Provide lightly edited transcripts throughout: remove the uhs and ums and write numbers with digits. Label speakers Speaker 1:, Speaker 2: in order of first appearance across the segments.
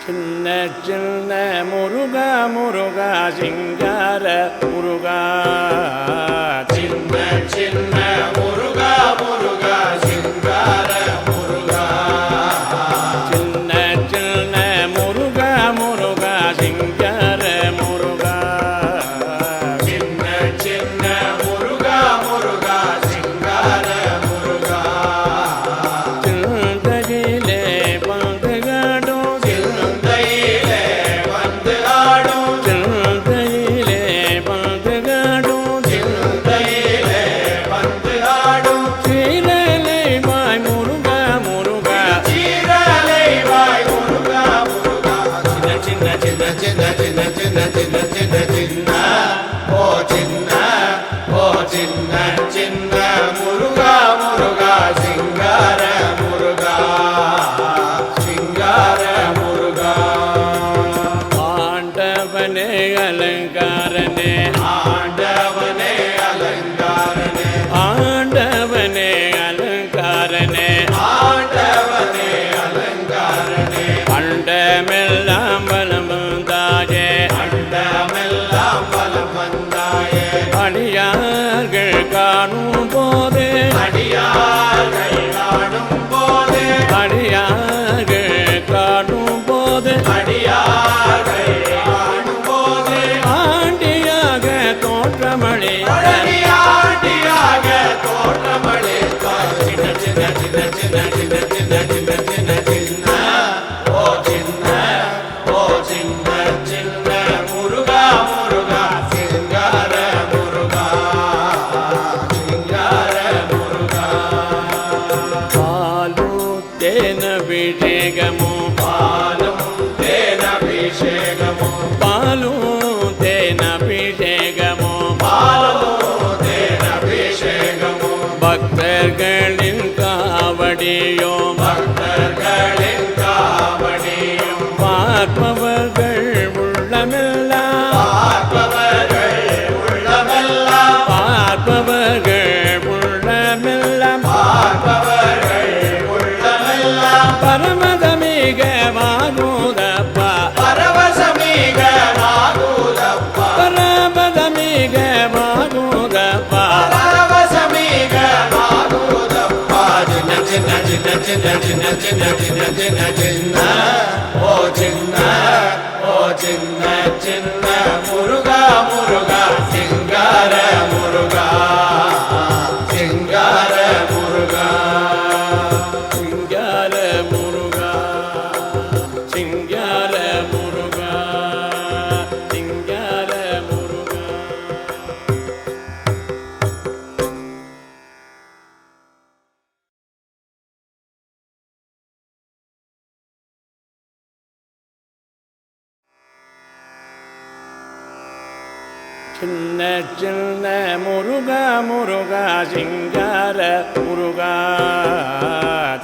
Speaker 1: சின்ன சின்ன முருகா முருகா சிங்கார முருகா
Speaker 2: சின்ன சின்ன முருகா முருகா சிங்கார முருகா
Speaker 1: சின்ன சின்ன முருகா முருகா சிங்கார முருகா
Speaker 2: சின்ன சின்ன முருகா முருகா சிங்கார முருகா
Speaker 1: சிந்தையிலே பந்துகாடும்
Speaker 2: சிந்தையிலே வந்து ஆடும்
Speaker 1: சிந்தையிலே பந்துகாடும்
Speaker 2: சிந்தையிலே வந்து ஆடும்
Speaker 1: சீரலை மாய் முருகா முருகா
Speaker 2: சீரலை வாய் முருகா முருகா சின்ன சின்ன சின்ன சின்ன சின்ன சின்ன சின்ன சின்ன ஓ சின்ன ஓ சின்ன சின்ன முருகா முருகா சிங்கார முருகா சிங்கார முருகா
Speaker 1: ஆண்டவனே அலங்காரனே
Speaker 2: ஆண்டவனே அலங்காரனே
Speaker 1: ஆண்டவனே அலங்காரனே
Speaker 2: ஆண்டவனே அலங்காரனே
Speaker 1: அண்டமெல்லாம் பலம் தாயே
Speaker 2: அண்டமெல்லாம் பலம் வந்தாயே
Speaker 1: அடியார்கள் காணும் போது
Speaker 2: அடியார்கள் காணும் போது
Speaker 1: அடியார்கள் காணும் போது
Speaker 2: அடியார்கள் காணும் போது
Speaker 1: ஆண்டியாக தோற்றமளி
Speaker 2: அழகியாண்டியாக தோற்றமளித்தாய் சின்ன சின்ன சின்ன சின்ன சின்ன சின்ன சின்ன சின்ன சின்ன ஓ சின்ன ஓ சின்ன சின்ன முருகா முருகா சிங்கார முருகா சிங்கார முருகா
Speaker 1: பாலும் தேனபிஷேகமோ
Speaker 2: பாலும் தேனபிஷேகமோ
Speaker 1: பாலும் தேனபிஷேகமோ
Speaker 2: பாலும் தேனபிஷேகமோ
Speaker 1: பக்தர்களின் காவடியோ
Speaker 2: பக்தர்களின் காவடியும்
Speaker 1: பார்ப்பவர்கள் உள்ளமெல்லாம்
Speaker 2: பார்ப்பவர்கள் உள்ளமெல்லாம்
Speaker 1: பார்ப்பவர்கள் உள்ளமெல்லாம்
Speaker 2: பார்ப்பவர்கள் உள்ளமெல்லாம்
Speaker 1: பரமதமிக வாகுதப்பா
Speaker 2: பரவசமிக நாகுதப்பா
Speaker 1: பரமதமிக வாகுதப்பா
Speaker 2: பரவசமிக நாகுதப்பா சின்ன சின்ன சின்ன சின்ன சின்ன சின்ன சின்ன சின்ன சின்ன ஓ சின்ன ஓ சின்ன சின்ன முருகா முருகா சிங்கார முருகா சிங்கார முருகா
Speaker 1: சிங்கார முருகா சிங்கார முருகா சிங்கார முருகா சின்ன சின்ன முருகா முருகா சிங்கார முருகா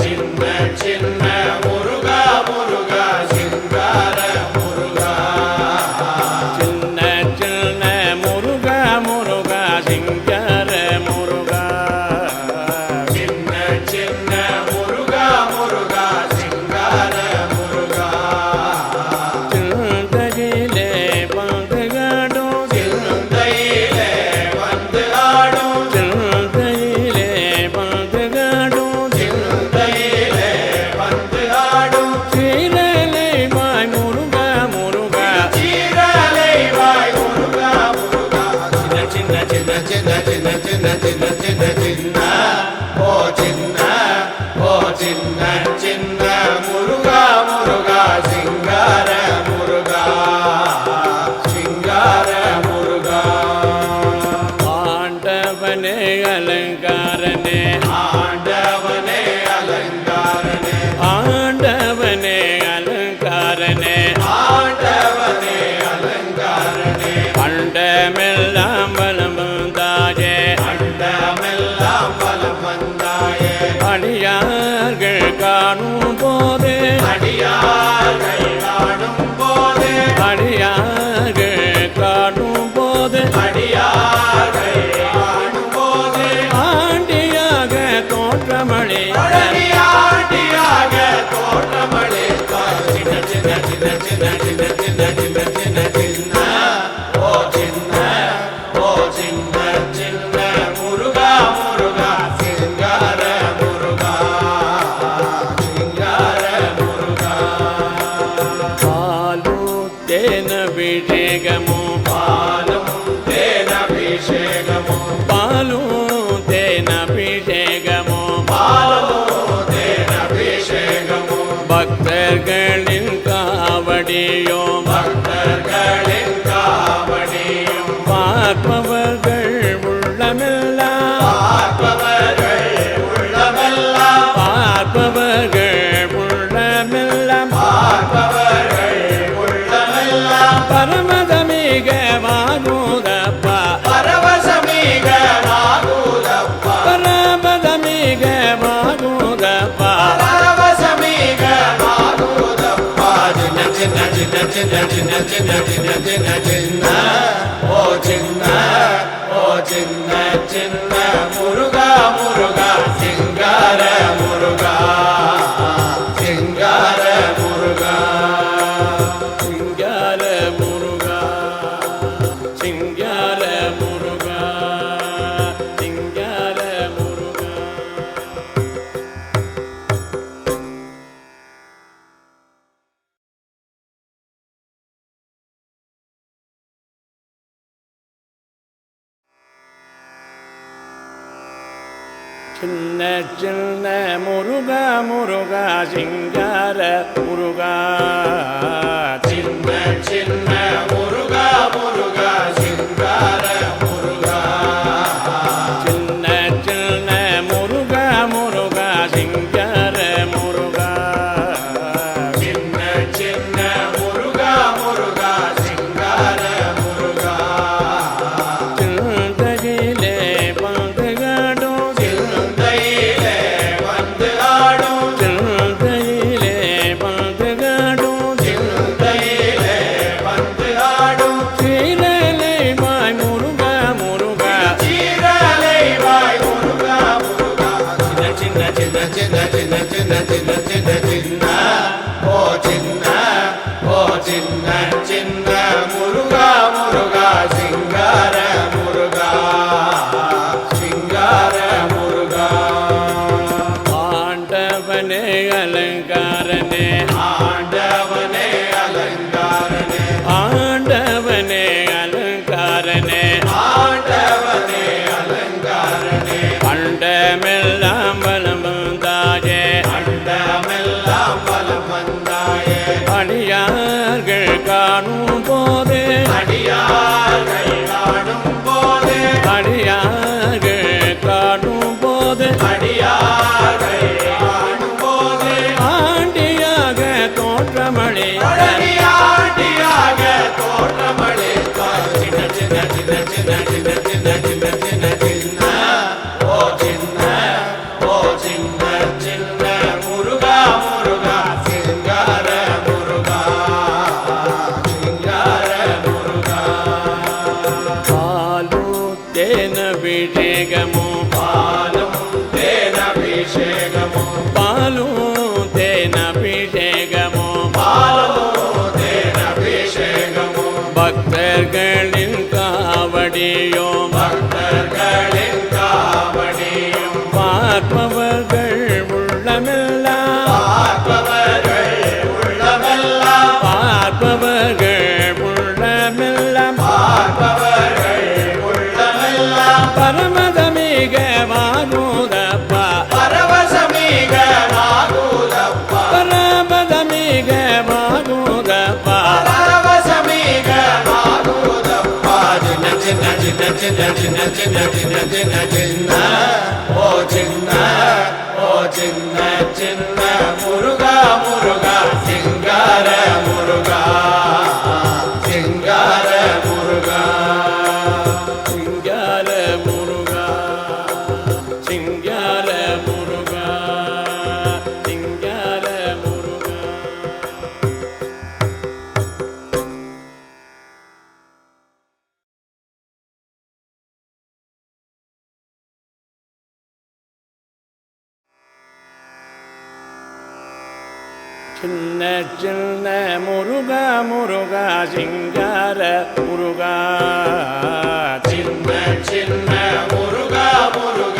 Speaker 2: சின்ன சின்ன முருகா முருகா சிங்கார முருகா
Speaker 1: சின்ன சின்ன முருகா முருகா சிங்கார முருகா
Speaker 2: சின்ன சின்ன முருகா முருகா சிங்கார முருகா
Speaker 1: சிந்தையிலே பந்துகாடும்
Speaker 2: சிந்தையிலே வந்து ஆடும்
Speaker 1: சிந்தையிலே பந்துகாடும்
Speaker 2: சிந்தையிலே வந்து ஆடும்
Speaker 1: சீரலை மாய் முருகா முருகா
Speaker 2: சீரலை வாய் முருகா முருகா சின்ன சின்ன சின்ன சின்ன சின்ன சின்ன சின்ன சின்ன ஓ சின்ன ஓ சின்ன சின்ன முருகா முருகா சிங்கார முருகா சிங்கார முருகா
Speaker 1: ஆண்டவனே அலங்காரனே
Speaker 2: ஆண்டவனே அலங்காரனே
Speaker 1: ஆண்டவனே அலங்காரனே
Speaker 2: ஆண்டவனே அலங்காரனே
Speaker 1: அண்டமெல்லாம் பலம் தாயே
Speaker 2: அண்டமெல்லாம் பலம் வந்தாயே
Speaker 1: அடியார்கள் காணும் போது
Speaker 2: அடியார்கள் காணும் போது
Speaker 1: அடியார்கள் காணும் போது
Speaker 2: அடியார்கள் காணும் போது
Speaker 1: ஆண்டியாக தோற்றமளி
Speaker 2: அழகியாண்டியாக தோற்றமளித்தாய் சின்ன சின்ன சின்ன
Speaker 1: பக்தர்களின் காவடியோம்
Speaker 2: பக்தர்களின் காவடியும்
Speaker 1: பார்ப்பவர்கள் உள்ளமெல்லாம்
Speaker 2: பார்ப்பவர்கள் உள்ளமெல்லாம்
Speaker 1: பார்ப்பவர்கள் உள்ளமெல்லாம்
Speaker 2: பார்ப்பவர்கள் உள்ளமெல்லாம்
Speaker 1: பரமதமிக வாகுதப்பா
Speaker 2: பரவசமிக மாகுதப்பா
Speaker 1: பரமதமிக வாகுதப்பா
Speaker 2: பரவசமிக மாகுதப்பா சின்ன சின்ன சின்ன சின்ன சின்ன சின்ன சின்ன சின்ன சின்ன ஓ சின்ன ஓ சின்ன சின்ன முருகா முருகா சிங்கார முருகா சிங்கார முருகா
Speaker 1: சிங்கார முருகா சிங்கார முருகா சிங்கார முருகா சின்ன சின்ன முருகா முருகா சிங்கார முருகா
Speaker 2: சின்ன சின்ன முருகா முருகா சிங்கார முருகா
Speaker 1: சின்ன சின்ன முருகா முருகா சிங்கார முருகா
Speaker 2: சின்ன சின்ன முருகா முருகா சிங்கார முருகா
Speaker 1: சிந்தையிலே பந்துகாடும்
Speaker 2: சிந்தையிலே வந்து ஆடும்
Speaker 1: சிந்தையிலே பந்துகாடும்
Speaker 2: சிந்தையிலே வந்து ஆடும்
Speaker 1: சீரலை வாய் முருகா முருகா
Speaker 2: சீரலை வாய் முருகா முருகா சின்ன சின்ன சின்ன சின்ன சின்ன சின்ன சின்ன சின்ன சின்ன ஓ சின்ன ஓ சின்ன சின்ன முருகா முருகா சிங்கார முருகா சிங்கார முருகா
Speaker 1: ஆண்டவனே அலங்காரனே
Speaker 2: ஆண்டவனே அலங்காரனே
Speaker 1: ஆண்டவனே அலங்காரனே
Speaker 2: ஆண்டவனே அலங்காரனே
Speaker 1: அண்டமெல்லாம் பலம் வந்தாயே
Speaker 2: அண்டமெல்லாம் பலம் வந்தாயே
Speaker 1: அடியார்கள் காணும் போது
Speaker 2: அடியார்கள் காணும் போது
Speaker 1: அடியார்கள் காணும் போது
Speaker 2: அடியார்கள் காணும் போது
Speaker 1: ஆண்டியாக தோற்றமளி
Speaker 2: அழகியாண்டியாக தோற்றமளித்தார் சின்ன சின்ன சின்ன சின்ன சின்ன சின்ன சின்ன சின்ன சின்ன ஓ சின்ன ஓ சின்ன சின்ன முருகா முருகா சிங்கார முருகா சிங்கார முருகா
Speaker 1: பாலும் தேனபிஷேகமோ
Speaker 2: பாலும் தேனபிஷேகமும்
Speaker 1: பாலும் தேனபிஷேகமோ
Speaker 2: பாலும் தேனபிஷேகமும்
Speaker 1: பக்தர்களின் காவடியோம்
Speaker 2: பக்தர்களின் காவடியும்
Speaker 1: பார்ப்பவர்கள் உள்ளமெல்லாம்
Speaker 2: பார்ப்பவர்கள் உள்ளமெல்லாம்
Speaker 1: பார்ப்பவர்கள் உள்ளமெல்லாம்
Speaker 2: பார்ப்பவர்கள் உள்ளமெல்லாம்
Speaker 1: பரமதமிக வாகுதப்பா
Speaker 2: பரவசமிக மாகுதப்பா
Speaker 1: பரமதமிக வாகுதப்பா
Speaker 2: பரவசமிக மாகுதப்பா சின்ன சின்ன சின்ன சின்ன சின்ன சின்ன சின்ன சின்ன சின்ன ஓ சின்ன ஓ சின்ன சின்ன முருகா முருகா சிங்கார முருகா சிங்கார முருகா
Speaker 1: சிங்கார முருகா சிங்கார முருகா சிங்கார முருகா சின்ன சின்ன முருகா முருகா சிங்கார முருகா
Speaker 2: சின்ன சின்ன முருகா முருகா